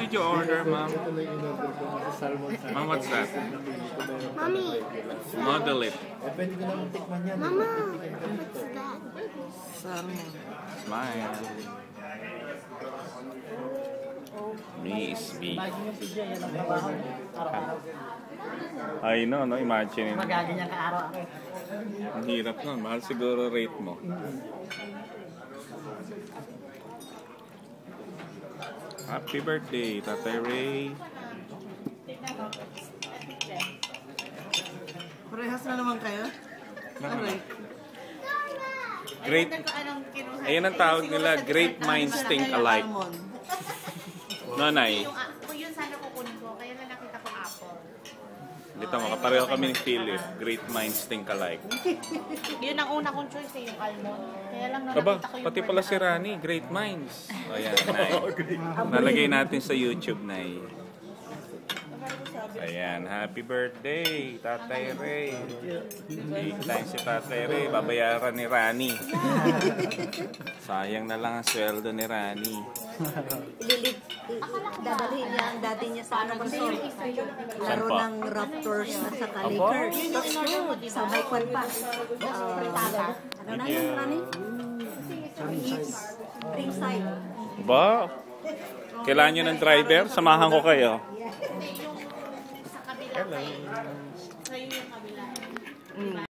did you order, Mom? Mom, what's that? Mommy, Model it. Mama, what's that? Salmon. Smile. Me is big. I know, no? Imagine. Magaganyan ka araw-araw. Ang hirap nun. Mahal siguro rate mo. Happy birthday, Tatay Ray. Parehas na naman kayo? Aray. Great. Ayun ang tawag nila, great minds think alike. Nanay. Kung yun sana kukunin ko, kaya na nakita ko apple. Dito, makapareho kami ni Philip. Great minds think alike. Yun ang una kong choice eh, yung almond. Kaya lang nung Aba, nakita ko yung pati pala si Rani, great minds. O yan, Nay. Nalagay natin sa YouTube, Nay. Ayan, happy birthday, Tatay Ray. Big time si Tatay Ray, babayaran ni Rani. Sayang na lang ang sweldo ni Rani. Dadalhin niya ang daddy niya sa resort. Laro pa? ng Raptors at saka Lakers. Sabay kwan pa. Ano na yun, Rani? Ringside. Ba? Kailangan nyo ng driver? Samahan ko kayo. sa kabila. Sa'yo yung kabila.